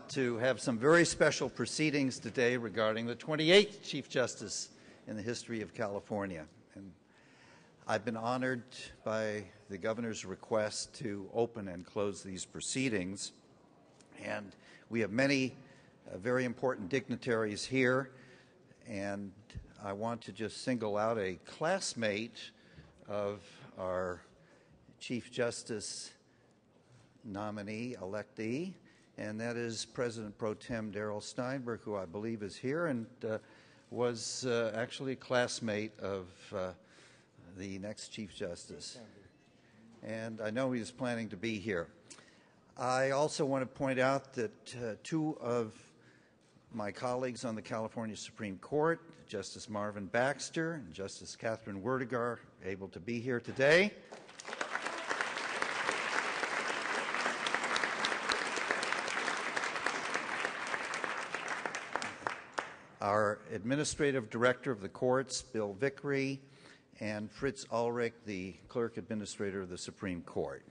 proud to have some very special proceedings today regarding the 28th Chief Justice in the history of California. And I've been honored by the Governor's request to open and close these proceedings. And we have many very important dignitaries here. And I want to just single out a classmate of our Chief Justice nominee, electee, and that is President Pro Tem Darrell Steinberg, who I believe is here and was actually a classmate of the next Chief Justice. And I know he's planning to be here. I also want to point out that two of my colleagues on the California Supreme Court, Justice Marvin Baxter and Justice Catherine Werdegar, are able to be here today. Our Administrative Director of the Courts, Bill Vickery, and Fritz Ulrich, the Clerk Administrator of the Supreme Court.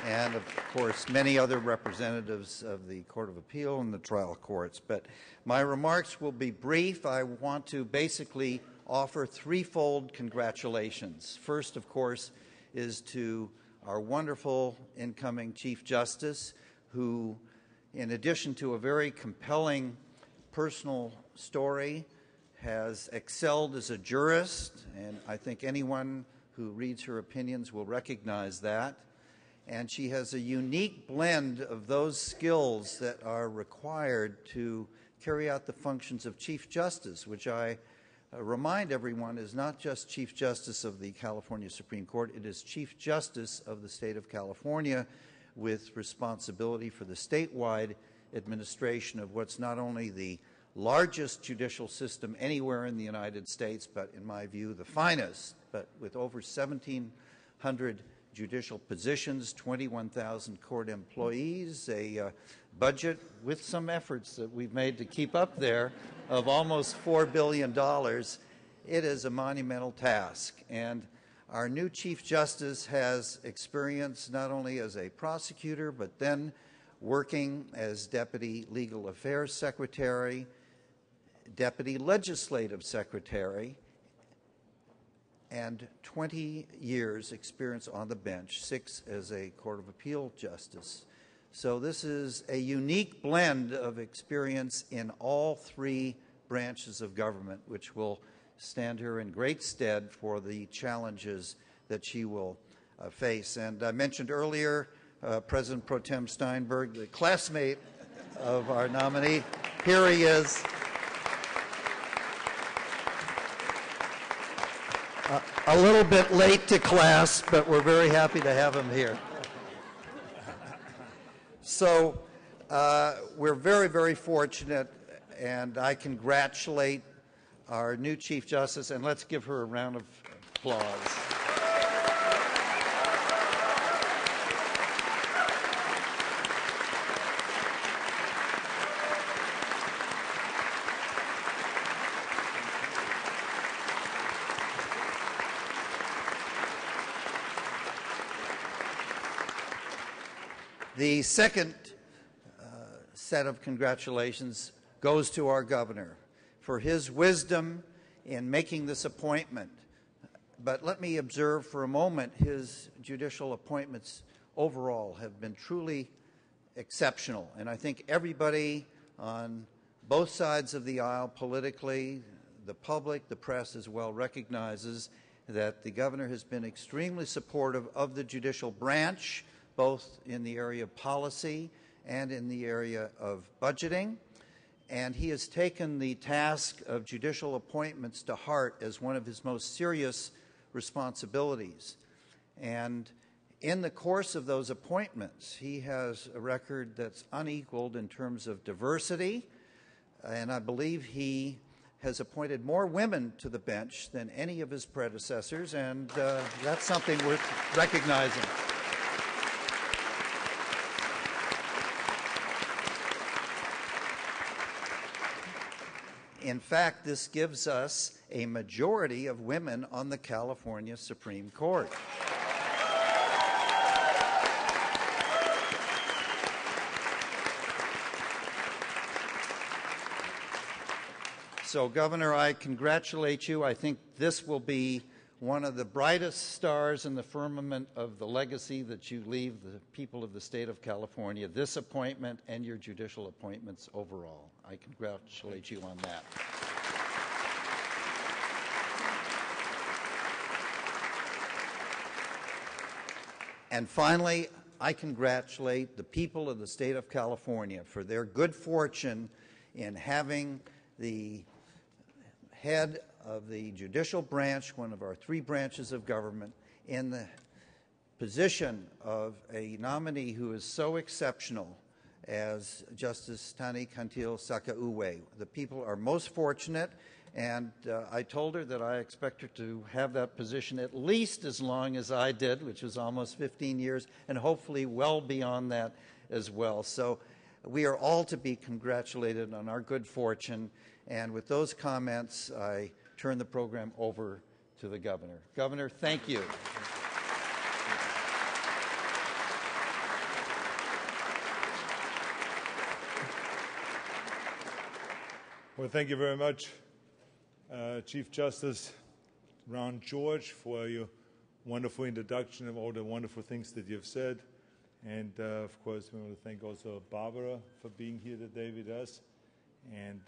And, of course, many other representatives of the Court of Appeal and the trial courts. But my remarks will be brief. I want to basically offer threefold congratulations. First, of course, is to our wonderful incoming Chief Justice, who, in addition to a very compelling personal story, has excelled as a jurist, and I think anyone who reads her opinions will recognize that. And she has a unique blend of those skills that are required to carry out the functions of Chief Justice, which I remind everyone is not just Chief Justice of the California Supreme Court, it is Chief Justice of the state of California with responsibility for the statewide administration of what's not only the largest judicial system anywhere in the United States, but in my view, the finest, but with over 1,700 judicial positions, 21,000 court employees, a budget with some efforts that we've made to keep up there of almost $4 billion. It is a monumental task. And our new Chief Justice has experience not only as a prosecutor, but then working as Deputy Legal Affairs Secretary, Deputy Legislative Secretary, and 20 years experience on the bench, 6 as a Court of Appeal Justice. So this is a unique blend of experience in all 3 branches of government, which will stand her in great stead for the challenges that she will face. And I mentioned earlier President Pro Tem Steinberg, the classmate of our nominee. Here he is. A little bit late to class, but we're very happy to have him here. So we're very, very fortunate, and I congratulate our new Chief Justice, and let's give her a round of applause. The second set of congratulations goes to our governor for his wisdom in making this appointment. But let me observe for a moment his judicial appointments overall have been truly exceptional. And I think everybody on both sides of the aisle politically, the public, the press as well, recognizes that the governor has been extremely supportive of the judicial branch, both in the area of policy and in the area of budgeting. And he has taken the task of judicial appointments to heart as one of his most serious responsibilities. And in the course of those appointments, he has a record that's unequaled in terms of diversity, and I believe he has appointed more women to the bench than any of his predecessors, and that's something worth recognizing. In fact, this gives us a majority of women on the California Supreme Court. So, Governor, I congratulate you. I think this will be one of the brightest stars in the firmament of the legacy that you leave the people of the state of California, this appointment and your judicial appointments overall. I congratulate you on that. And finally, I congratulate the people of the state of California for their good fortune in having the head of the judicial branch, one of our three branches of government, in the position of a nominee who is so exceptional as Justice Tani Cantil-Sakauye. The people are most fortunate, and I told her that I expect her to have that position at least as long as I did, which was almost 15 years, and hopefully well beyond that as well. So we are all to be congratulated on our good fortune, and with those comments, I turn the program over to the Governor. Governor, thank you. Well, thank you very much, Chief Justice Ron George, for your wonderful introduction of all the wonderful things that you've said. And, of course, we want to thank also Barbara for being here today with us, and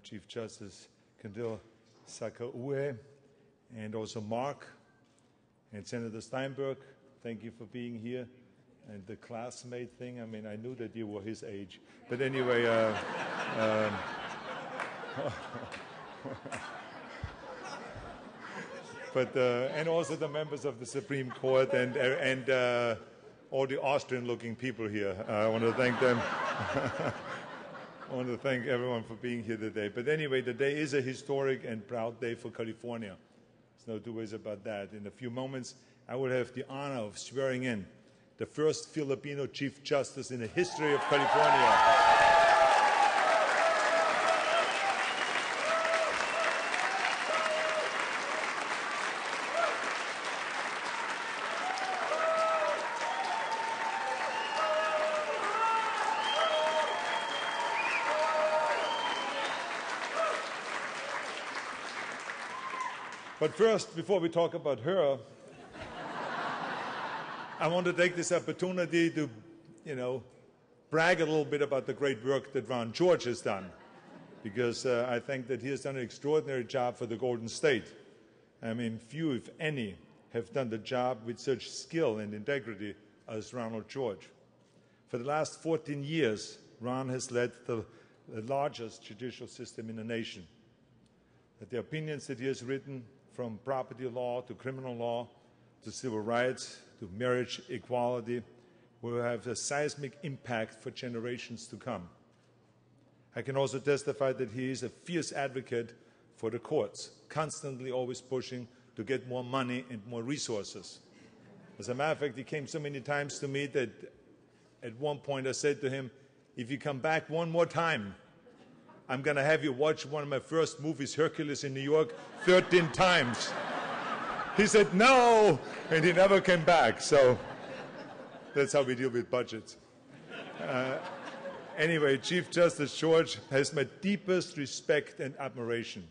Chief Justice Cantil-Sakauye, and also Mark and Senator Steinberg. Thank you for being here. And the classmate thing, I mean, I knew that you were his age. But anyway, and also the members of the Supreme Court and all the Austrian-looking people here. I want to thank them. I want to thank everyone for being here today. But anyway, the day is a historic and proud day for California. There's no two ways about that. In a few moments, I will have the honor of swearing in the first Filipino Chief Justice in the history of California. But first, before we talk about her, I want to take this opportunity to, brag a little bit about the great work that Ron George has done, because I think that he has done an extraordinary job for the Golden State. I mean, few, if any, have done the job with such skill and integrity as Ronald George. For the last 14 years, Ron has led the largest judicial system in the nation. The opinions that he has written, from property law to criminal law to civil rights to marriage equality, will have a seismic impact for generations to come. I can also testify that he is a fierce advocate for the courts, constantly always pushing to get more money and more resources. As a matter of fact, he came so many times to me that at one point I said to him, if you come back one more time, I'm going to have you watch one of my first movies, Hercules in New York, 13 times. He said, no, and he never came back. So that's how we deal with budgets. Anyway, Chief Justice George has my deepest respect and admiration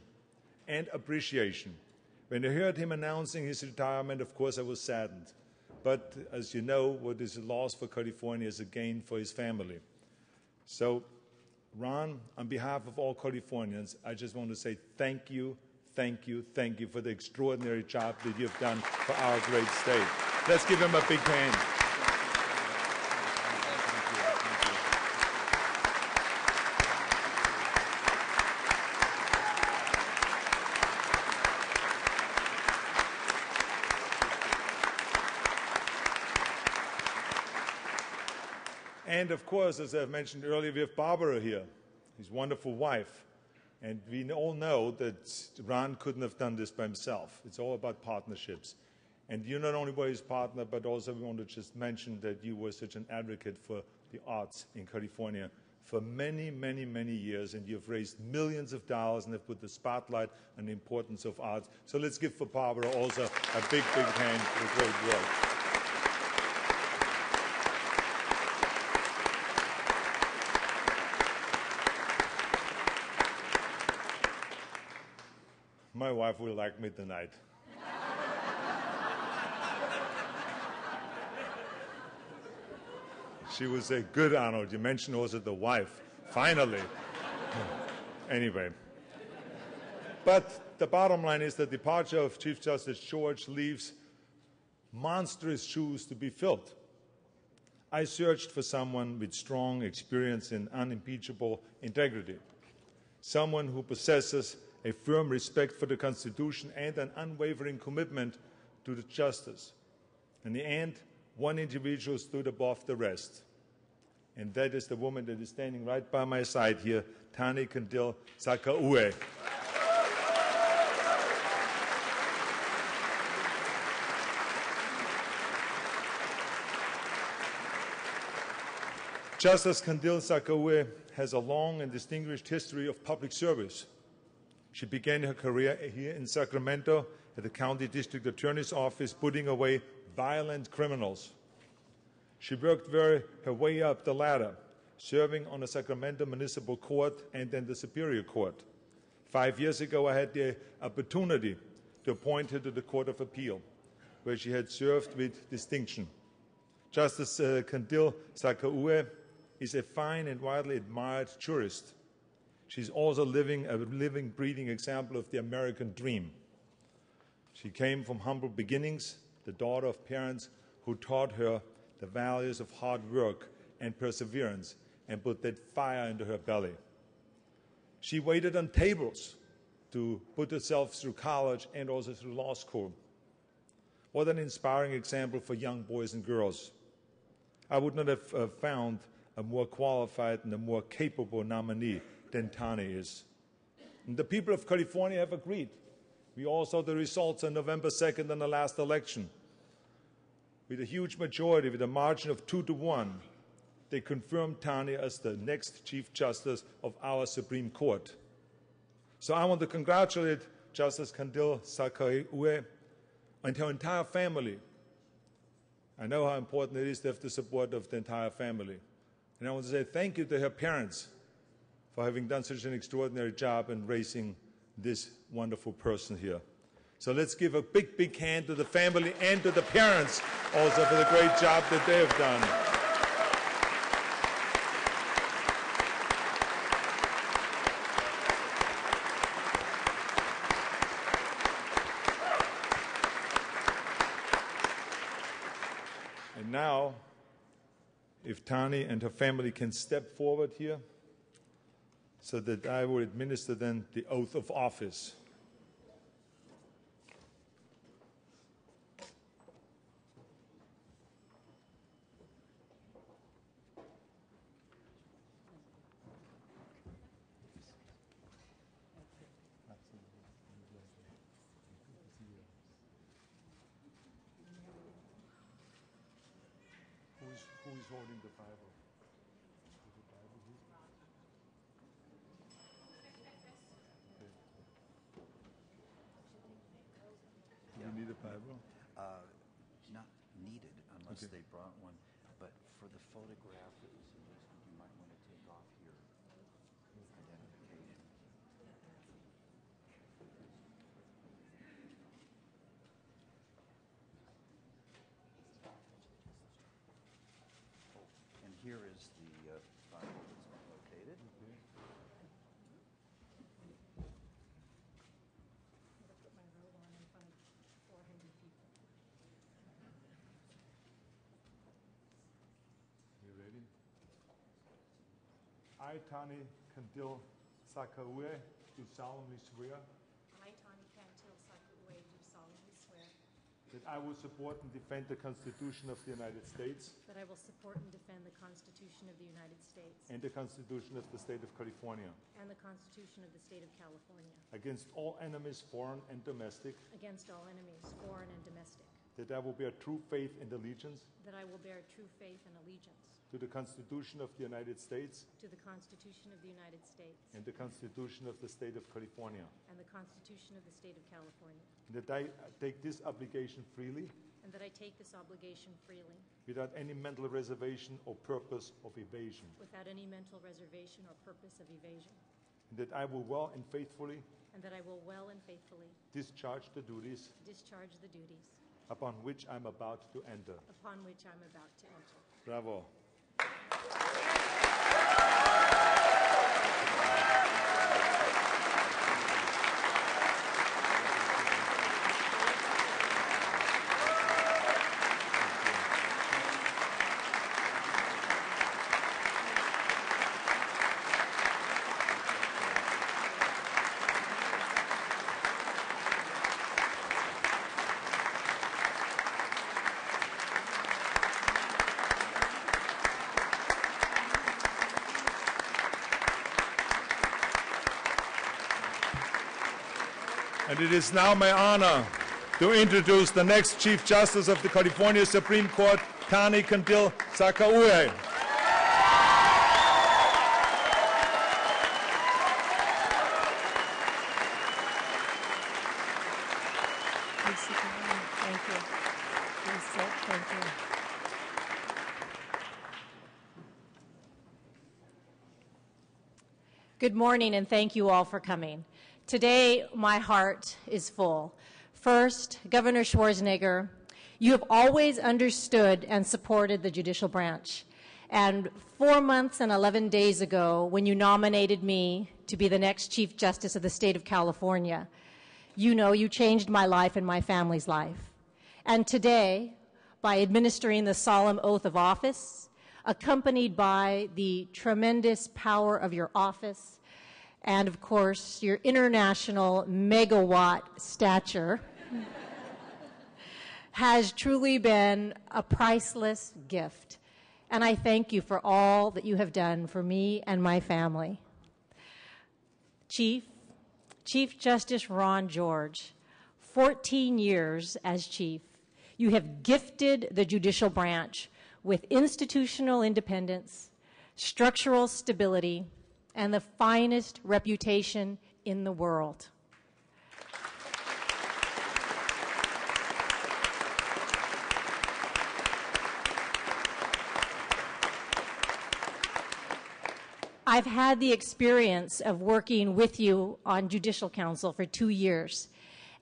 and appreciation. When I heard him announcing his retirement, of course, I was saddened. But as you know, what is a loss for California is a gain for his family. So, Ron, on behalf of all Californians, I just want to say thank you, thank you, thank you for the extraordinary job that you've done for our great state. Let's give him a big hand. And of course, as I mentioned earlier, we have Barbara here, his wonderful wife. And we all know that Ron couldn't have done this by himself. It's all about partnerships. And you not only were his partner, but also we want to just mention that you were such an advocate for the arts in California for many, many, many years. And you've raised millions of dollars and have put the spotlight on the importance of arts. So let's give for Barbara also a big, big hand for great work. my wife will like me tonight. She will say, good, Arnold, you mentioned also the wife. Finally. Anyway. But the bottom line is the departure of Chief Justice George leaves monstrous shoes to be filled. I searched for someone with strong experience and unimpeachable integrity, someone who possesses a firm respect for the Constitution and an unwavering commitment to the justice. In the end, one individual stood above the rest, and that is the woman that is standing right by my side here, Tani Cantil-Sakauye. Justice Cantil-Sakauye has a long and distinguished history of public service. She began her career here in Sacramento at the County District Attorney's Office, putting away violent criminals. She worked her way up the ladder, serving on the Sacramento Municipal Court and then the Superior Court. 5 years ago, I had the opportunity to appoint her to the Court of Appeal, where she had served with distinction. Justice Cantil-Sakauye is a fine and widely admired jurist. She's also a living, breathing example of the American dream. She came from humble beginnings, the daughter of parents who taught her the values of hard work and perseverance and put that fire into her belly. She waited on tables to put herself through college and also through law school. What an inspiring example for young boys and girls. I would not have found a more qualified and a more capable nominee than Tani is. And the people of California have agreed. We all saw the results on November 2nd in the last election. With a huge majority, with a margin of 2-1, they confirmed Tani as the next Chief Justice of our Supreme Court. So I want to congratulate Justice Cantil-Sakauye and her entire family. I know how important it is to have the support of the entire family. And I want to say thank you to her parents for having done such an extraordinary job in raising this wonderful person here. So let's give a big, big hand to the family and to the parents also for the great job that they have done. And now, if Tani and her family can step forward here, so that I will administer then the oath of office. Who is holding the Bible? You need a Bible? Not needed unless Okay. they brought one, but for the photograph, it was suggested you might want to take off your identification. Oh, and here is the Bible that's located. You ready? I, Tani Cantil-Sakauye, do solemnly swear I, Tani Cantil-Sakauye, do solemnly swear that I will support and defend the Constitution of the United States that I will support and defend the Constitution of the United States and the Constitution of the State of California and the Constitution of the State of California against all enemies, foreign and domestic, against all enemies, foreign and domestic, that I will bear true faith and allegiance that I will bear true faith and allegiance to the Constitution of the United States to the Constitution of the United States and the Constitution of the State of California, and the Constitution of the State of California, and that I take this obligation freely and that I take this obligation freely without any mental reservation or purpose of evasion, without any mental reservation or purpose of evasion, and that I will well and faithfully discharge the duties upon which I'm about to enter. Bravo. And it is now my honor to introduce the next Chief Justice of the California Supreme Court, Tani Cantil-Sakauye. Please sit down. Thank you. Please sit. Thank you. Good morning, and thank you all for coming. Today, my heart is full. First, Governor Schwarzenegger, you have always understood and supported the judicial branch. And 4 months and 11 days ago, when you nominated me to be the next Chief Justice of the state of California, you know you changed my life and my family's life. And today, by administering the solemn oath of office, accompanied by the tremendous power of your office, and of course, your international megawatt stature, has truly been a priceless gift. And I thank you for all that you have done for me and my family. Chief Justice Ron George, 14 years as Chief, you have gifted the judicial branch with institutional independence, structural stability, and the finest reputation in the world. I've had the experience of working with you on Judicial Council for 2 years,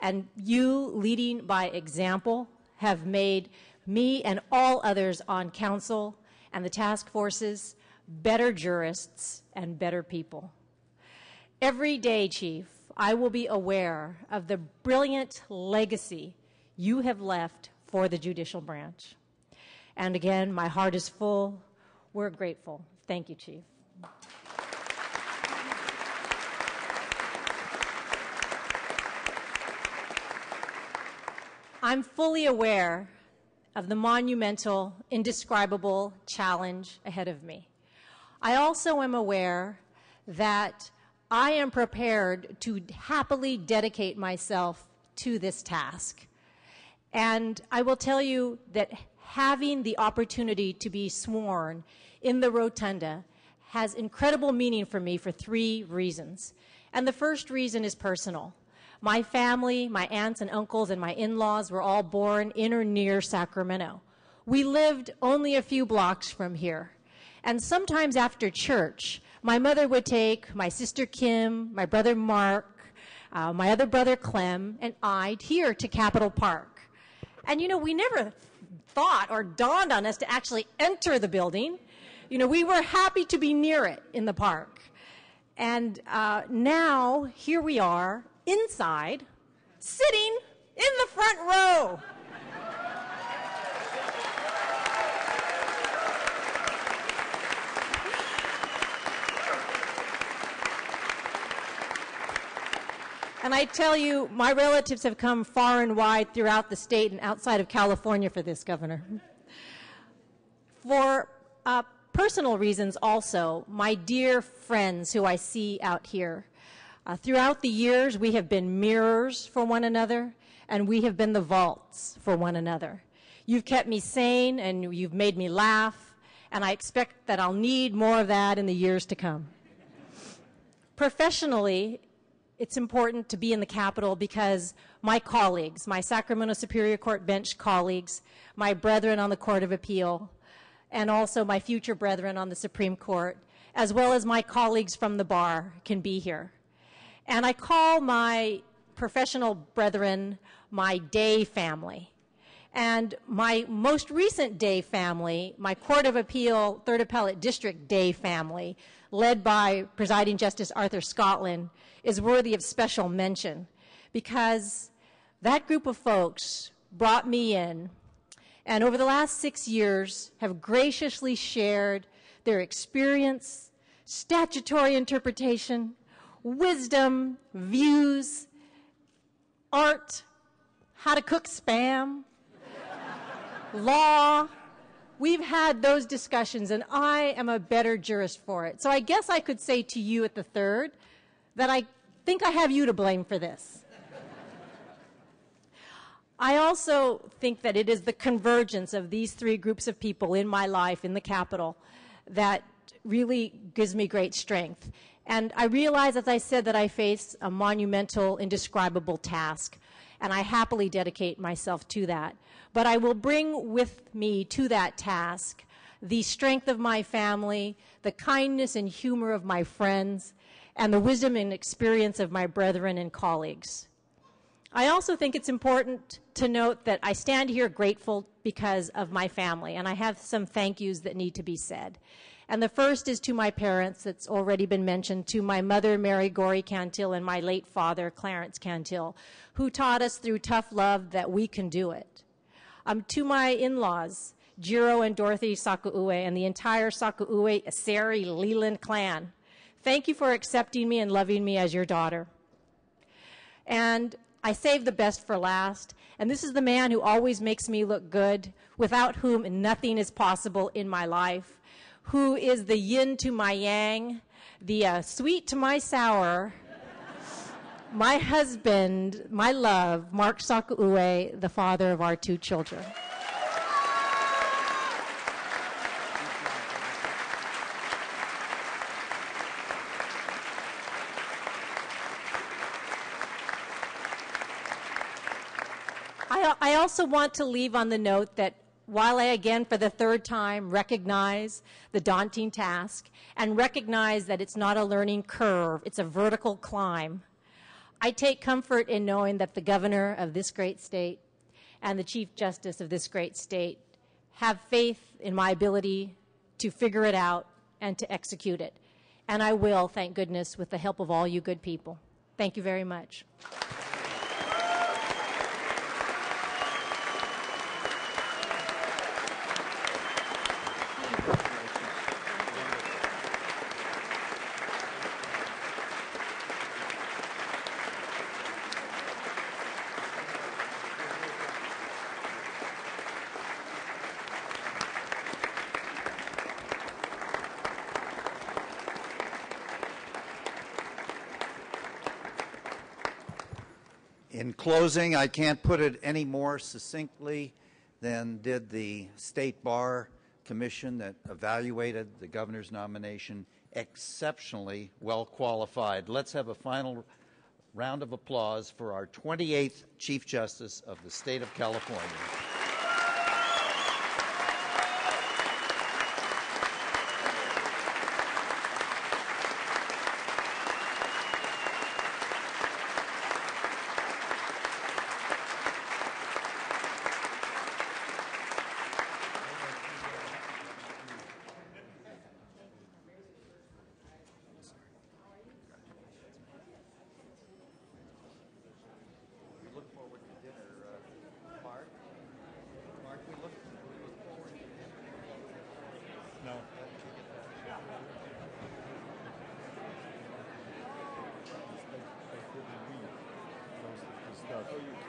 and you, leading by example, have made me and all others on council and the task forces better jurists and better people. Every day, Chief, I will be aware of the brilliant legacy you have left for the judicial branch. And again, my heart is full. We're grateful. Thank you, Chief. I'm fully aware of the monumental, indescribable challenge ahead of me. I also am aware that I am prepared to happily dedicate myself to this task. And I will tell you that having the opportunity to be sworn in the rotunda has incredible meaning for me for 3 reasons. And the first reason is personal. My family, my aunts and uncles and my in-laws were all born in or near Sacramento. We lived only a few blocks from here. And sometimes after church, my mother would take my sister Kim, my brother Mark, my other brother Clem, and I here to Capitol Park. And you know, we never thought or dawned on us to actually enter the building. You know, we were happy to be near it in the park. And now, here we are, inside, sitting in the front row. And I tell you, my relatives have come far and wide throughout the state and outside of California for this, Governor. For personal reasons also, my dear friends who I see out here, throughout the years we have been mirrors for one another, and we have been the vaults for one another. You've kept me sane, and you've made me laugh, and I expect that I'll need more of that in the years to come. Professionally, it's important to be in the Capitol because my colleagues, my Sacramento Superior Court bench colleagues, my brethren on the Court of Appeal, and also my future brethren on the Supreme Court, as well as my colleagues from the bar, can be here. And I call my professional brethren my day family. And my most recent day family, my Court of Appeal, Third Appellate District day family, led by Presiding Justice Arthur Scotland, is worthy of special mention because that group of folks brought me in and over the last 6 years have graciously shared their experience, statutory interpretation, wisdom, views, art, how to cook Spam, law. We've had those discussions, and I am a better jurist for it. So I guess I could say to you at the third that I think I have you to blame for this. I also think that it is the convergence of these three groups of people in my life in the Capitol that really gives me great strength. And I realize, as I said, that I face a monumental, indescribable task, and I happily dedicate myself to that. But I will bring with me to that task the strength of my family, the kindness and humor of my friends, and the wisdom and experience of my brethren and colleagues. I also think it's important to note that I stand here grateful because of my family, and I have some thank yous that need to be said. And the first is to my parents, that's already been mentioned, to my mother, Mary Gorey Cantil, and my late father, Clarence Cantil, who taught us through tough love that we can do it. To my in-laws, Jiro and Dorothy Sakauye, and the entire Sakauye, Aseri, Leland clan, thank you for accepting me and loving me as your daughter. And I saved the best for last, and this is the man who always makes me look good, without whom nothing is possible in my life, who is the yin to my yang, the sweet to my sour, my husband, my love, Mark Sakauye, the father of our two children. I also want to leave on the note that while I again for the third time recognize the daunting task and recognize that it's not a learning curve, it's a vertical climb, I take comfort in knowing that the governor of this great state and the Chief Justice of this great state have faith in my ability to figure it out and to execute it. And I will, thank goodness, with the help of all you good people. Thank you very much. In closing, I can't put it any more succinctly than did the State Bar Commission that evaluated the governor's nomination. Exceptionally well qualified. Let's have a final round of applause for our 28th Chief Justice of the state of California. No.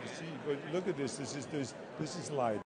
You see, but look at this. This is light.